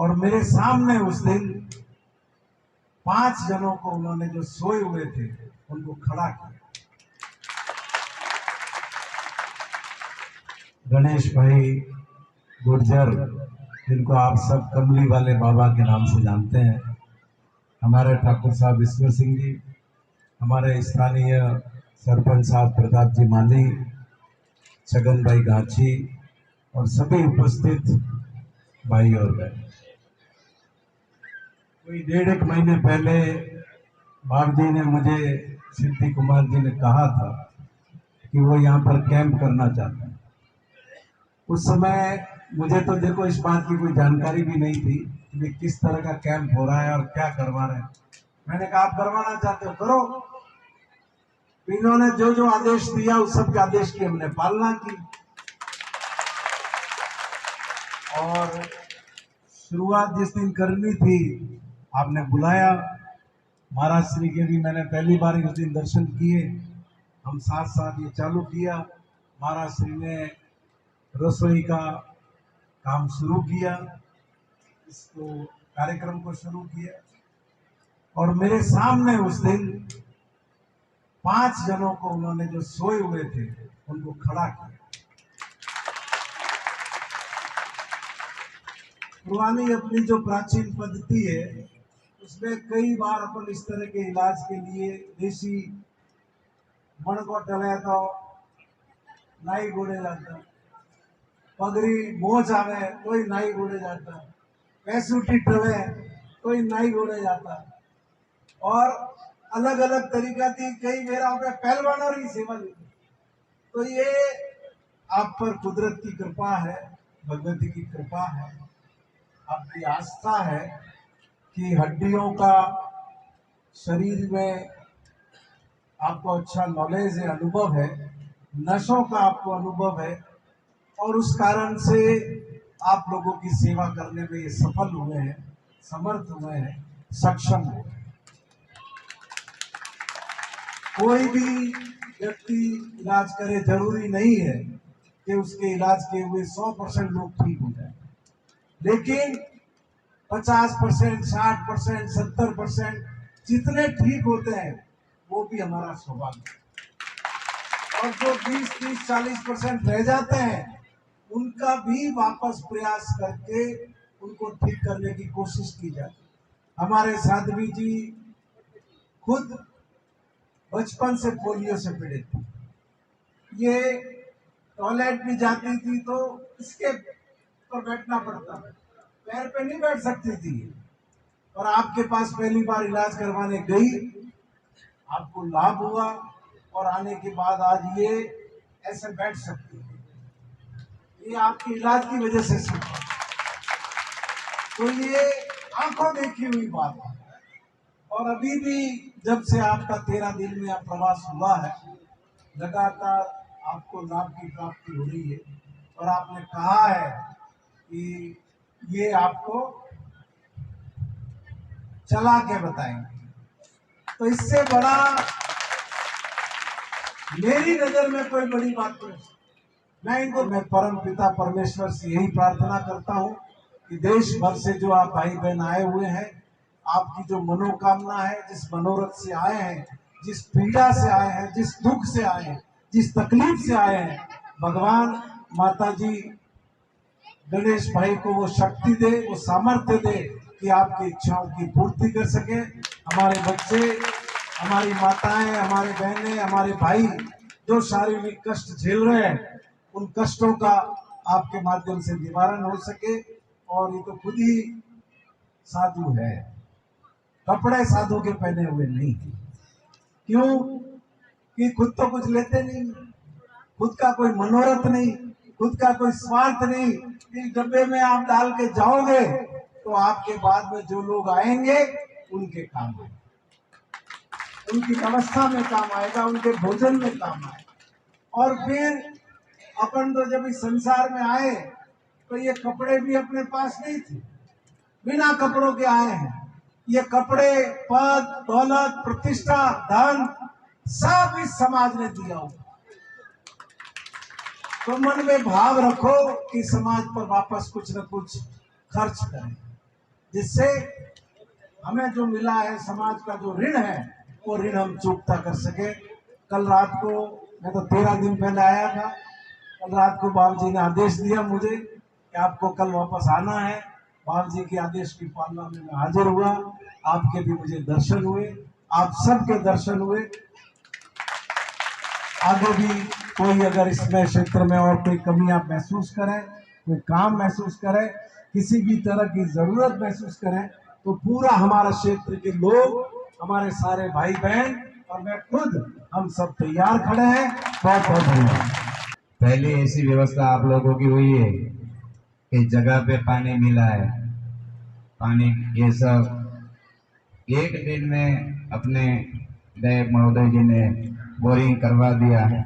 और मेरे सामने उस दिन 5 जनों को उन्होंने जो सोए हुए थे उनको खड़ा किया। गणेश भाई गुर्जर, जिनको आप सब कमली वाले बाबा के नाम से जानते हैं, हमारे ठाकुर साहब ईश्वर सिंह जी, हमारे स्थानीय सरपंच साहब प्रताप जी माली, छगन भाई गांची और सभी उपस्थित भाई और बहन। कोई 1.5 महीने पहले बाप जी ने मुझे, सिद्धि कुमार जी ने कहा था कि वो यहाँ पर कैंप करना चाहते हैं। उस समय मुझे तो देखो इस बात की कोई जानकारी भी नहीं थी कि किस तरह का कैंप हो रहा है और क्या करवा रहे हैं। मैंने कहा आप करवाना चाहते हो करो। इन्होंने जो जो आदेश दिया उस सब के आदेश की हमने पालना की और शुरुआत जिस दिन करनी थी आपने बुलाया। महाराज श्री के भी मैंने पहली बार उस दिन दर्शन किए, हम साथ साथ ये चालू किया। महाराज श्री ने रसोई का काम शुरू किया, इसको कार्यक्रम को शुरू किया और मेरे सामने उस दिन 5 जनों को उन्होंने जो सोए हुए थे उनको खड़ा किया। पुरानी अपनी जो प्राचीन पद्धति है उसमें कई बार अपन इस तरह के इलाज के लिए देसी मण को टले तो नाई गोड़े जाता, पगड़ी मोच आवे कोई नाई गोड़े जाता, पैसूटी टवे कोई नाई गोड़े जाता और अलग अलग तरीका थी। कई मेरा पहलवानों की सेवा ली। तो ये आप पर कुदरत की कृपा है, भगवती की कृपा है, आपकी आस्था है कि हड्डियों का शरीर में आपको अच्छा नॉलेज है, अनुभव है, नसों का आपको अनुभव है और उस कारण से आप लोगों की सेवा करने में ये सफल हुए हैं, समर्थ हुए हैं, सक्षम हुए हैं। कोई भी व्यक्ति इलाज करे जरूरी नहीं है कि उसके इलाज के हुए 100% लोग ठीक हो जाए, लेकिन 50%, 60%, 70% जितने ठीक होते हैं वो भी हमारा सौभाग्य है। और जो 20, 30, 40% रह जाते हैं उनका भी वापस प्रयास करके उनको ठीक करने की कोशिश की जाती। हमारे साध्वी जी खुद बचपन से पोलियो से पीड़ित थी। ये टॉयलेट भी जाती थी तो इसके पर बैठना पड़ता, पैर पे नहीं बैठ सकती थी और आपके पास पहली बार इलाज करवाने गई, आपको लाभ हुआ और आने के बाद आज ये ऐसे बैठ सकती है। ये आपके इलाज की वजह से सीखा। तो ये आंखों देखी हुई बात है और अभी भी जब से आपका 13 दिन में आप प्रवास हुआ है, लगातार आपको लाभ की प्राप्ति हो रही है और आपने कहा है कि ये आपको चला के बताएंगे। तो इससे बड़ा मेरी नजर में कोई बड़ी बात नहीं। मैं परम पिता परमेश्वर से यही प्रार्थना करता हूं कि देश भर से जो आप भाई बहन आए हुए हैं, आपकी जो मनोकामना है, जिस मनोरथ से आए हैं, जिस पीड़ा से आए हैं, जिस दुख से आए हैं, जिस तकलीफ से आए हैं, भगवान माता जी गणेश भाई को वो शक्ति दे, वो सामर्थ्य दे कि आपकी इच्छाओं की पूर्ति कर सके। हमारे बच्चे, हमारी माताएं, हमारे बहनें, हमारे भाई जो शारीरिक कष्ट झेल रहे हैं उन कष्टों का आपके माध्यम से निवारण हो सके। और ये तो खुद ही साधु है, कपड़े साधु के पहने हुए नहीं। क्यों कि खुद तो कुछ लेते नहीं, खुद का कोई मनोरथ नहीं, खुद का कोई स्वार्थ नहीं। इस डब्बे में आप डाल के जाओगे तो आपके बाद में जो लोग आएंगे उनके काम आएगा, उनकी व्यवस्था में काम आएगा, उनके भोजन में काम आएगा। और फिर अपन तो जब इस संसार में आए तो ये कपड़े भी अपने पास नहीं थे, बिना कपड़ों के आए हैं। ये कपड़े, पद, दौलत, प्रतिष्ठा, धन सब इस समाज ने दिया हुआ। तो मन में भाव रखो कि समाज पर वापस कुछ न कुछ खर्च करें। जिससे हमें जो मिला है, समाज का जो ऋण है, वो ऋण हम चुकता कर सके। कल रात को, मैं तो 13 दिन पहले आया था, कल रात को बाबू जी ने आदेश दिया मुझे कि आपको कल वापस आना है। बाबू जी के आदेश की पालना में मैं हाजिर हुआ। आपके भी मुझे दर्शन हुए, आप सबके दर्शन हुए। आगे भी कोई अगर इसमें क्षेत्र में और कोई कमी आप महसूस करें, कोई काम महसूस करें, किसी भी तरह की जरूरत महसूस करें, तो पूरा हमारा क्षेत्र के लोग, हमारे सारे भाई बहन और मैं खुद, हम सब तैयार खड़े हैं। बहुत बहुत धन्यवाद। पहले ऐसी व्यवस्था आप लोगों की हुई है कि जगह पे पानी मिला है, पानी ये सब एक दिन में अपने दयाक महोदय जी ने बोरिंग करवा दिया है।